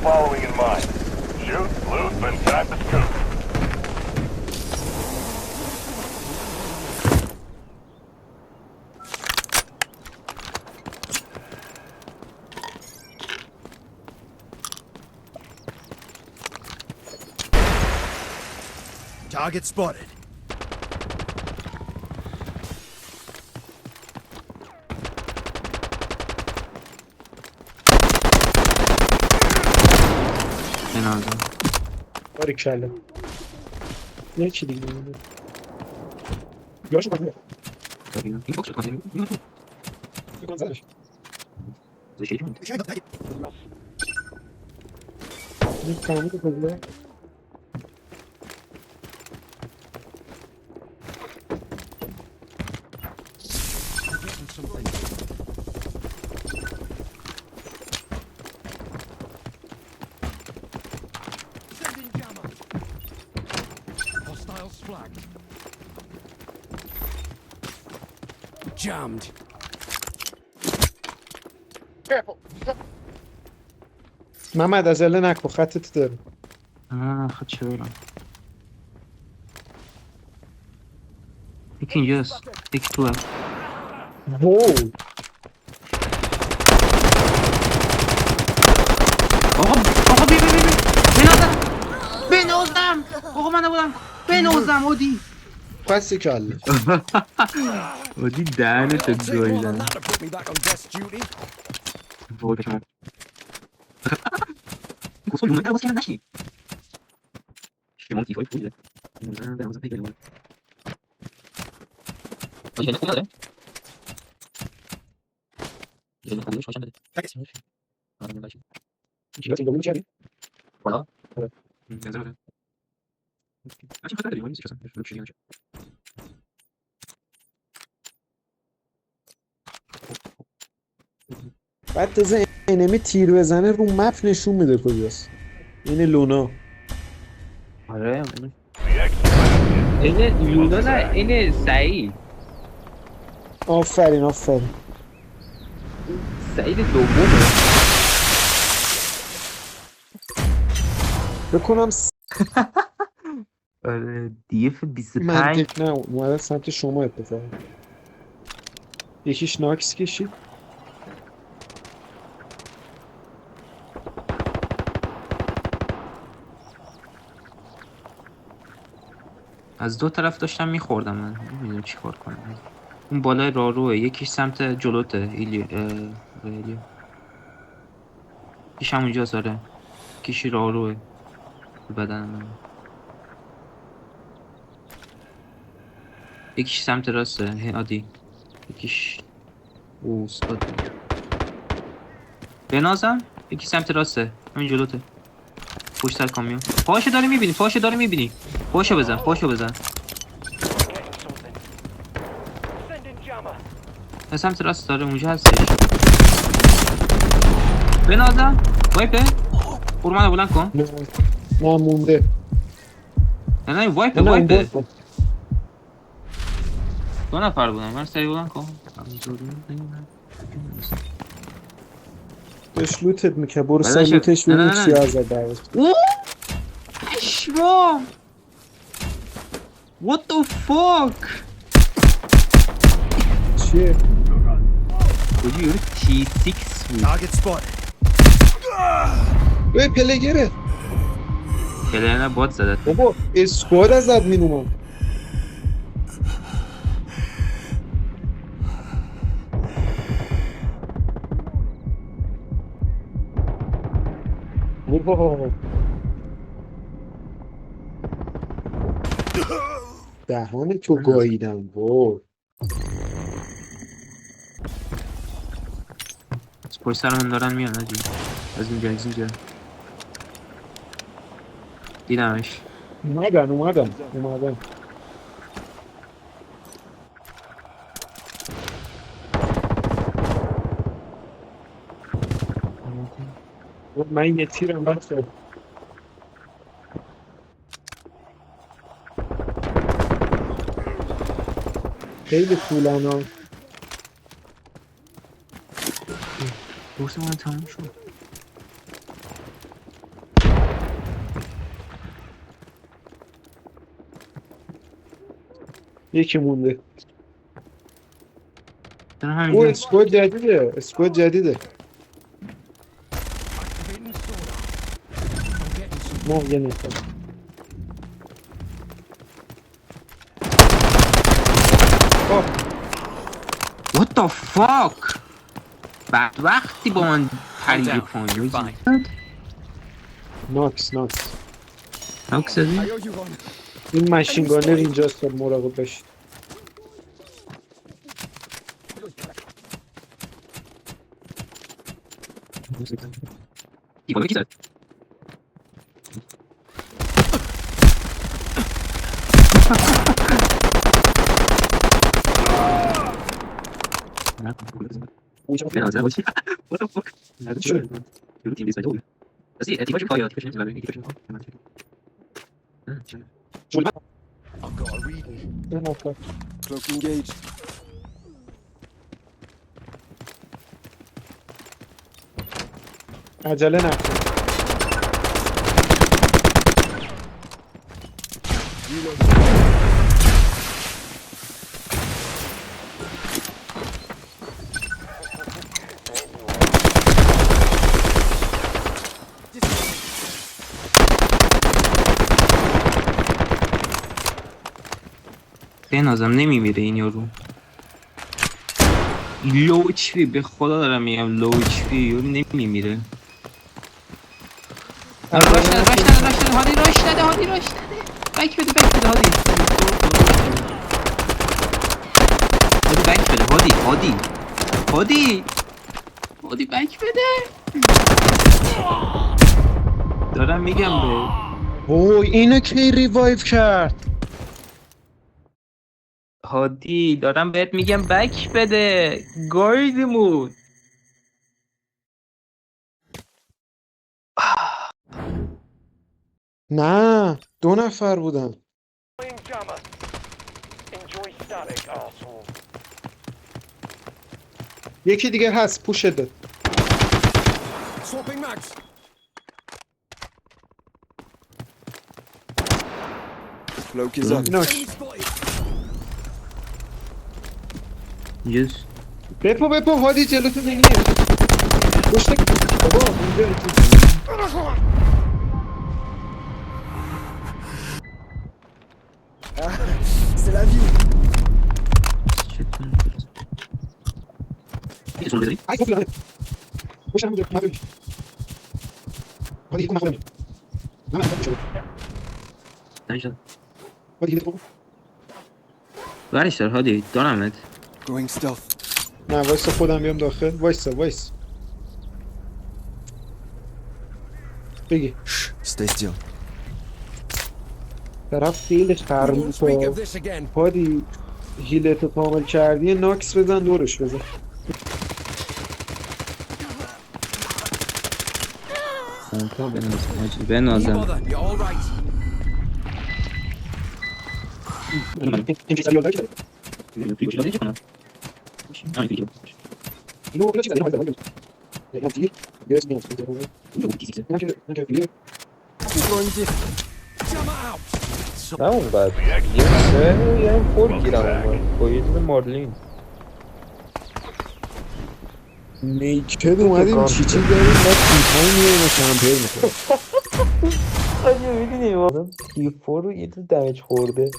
following in mind. Shoot, loot, then time to scoop. Target spotted. Ben aldım. باریکلا یکی دیگه بود. یاش باید این باکس رو کنیم. بکن زنش زشتی کنیم. این فهمید کلیه Hostiles flagged. Jammed. محمد از اله نکن خطت داره خد چه برم. یکی اینجاست. یکی تو هست. وای آقا بیا بنازم آقا من نبودم بنازم اودی پس کله اودی دهنتو Take more than گاییدم that to put me back on desk duty. وای بکنم گفتم جمعه در باز کردن نشی شما تیفای پولیده بنازم پیک بنازم آجی خیلی نداره یه خودش خوشم بده آره نباشی چیکار اینجا می‌چری بالا نظر آجی خاطر داریم نیست اصلا رو چیزی نشه بعد تازه انمی تیر بزنه رو مپ نشون میده کجاست این لونا آره The exfil این لونا نه این سعید آفرین سعید دومه بکنم آره دیف 25 منطق نه اومده سمت شما اتفاقا یکیش ناکس کشید از دو طرف داشتم میخوردم من نمیدونم چی کار کنم اون بالای راروه یکیش سمت جلوته ایلی یکیش همونجاست آره یکیش راروه به بدن من یکیش سمت راسته عادی یکیش استاد بنازم یکی سمت راسته همین جلوته پشت سر کامیون پاشو داری میبینی پاشو بزن به سمت راست داره اونجا هستش بنازم وایپه برو بلند کن نه مونده نه وایپه دو نفر بودن من سری بلند کن داشت لوتت میکنه برو بعدش- سر لوتش نه، ببین نه، نه. چی ازت دعوت اوه پشمام What the fuck چیه کجی یورو T6 بود Target spotted. ای پلگره کلینه بات زدت بابا اسکواد از ادمین اومد بابا دهان تو گاییدم وای از پشت سرمون دارن میان آجی از اینجا دیدمش اومدن من یه تیرم بسه خیلی طولانا بورس من تموم شد یکی مونده. دارم او همینجا اسکواد جدیده. اسکواد جدیده. Activating the sonar. I'm getting some. ما یه نفر. آه What the fuck بدبختی با من پریدی down. پایین You're fine. ناکس. ناکس زدی؟ I owe you one. این ماشین گانر اینجاست، باید مراقب باشید. بالا کی زد؟ به نظر باشی What the fuck نظر شد یورو تیم بیسایی بود اصلی تیمش کاری تیمش نمیشه برای تیمش I've got a reading. یه نفر. Cloak engaged. عجله نکن. به نازم نمیمیره این یارو لو HP به خدا دارم میگم لو HP یارو نمیمیره راش نده هادی راش نده بک بده هادی بک بده هادی بک بده دارم میگم به اوه اینو کی ریوایو کرد؟ هادی دارم بهت میگم بک بده گایدمون نه 2 نفر بودن. Jammer. Enjoy static, asshole. یکی دیگه هست پوش داد. Swapping mags. Cloak is up. ناک. Enemy spotted. یس بپو هادی جلوتون نگیره. پشت بابا اینجا یکی. C'est la vie. ای خوب لعنه. پشت هم اونجا نبیش. هادی یکو نخورم. نه پوش داد. هادی گیرت بابا. برش دار هادی دارمت Going stealth. نه وایسا خودم بیام داخل. وایس. بگی. Shh. Stay still. طرف فیلش We won't خرموز speak of this again. هادی هیلتو کامل کردی ناکس بزن دورش بزن. سانتا Don't بنازم bother. You're all right. این چیزا یاد داری؟ اینو بگو چیزا یاد داری. نه تیر. یس میاد. Going diff. Jammer out. نه اون بعد یه خور گیرم اون با یه دونه مارلین نیکد اومدیم چی داریم بعد تیپای میایم و کمپیر میکنیم. آجه میدونیم تیفور رو یه دونه دمیج خورده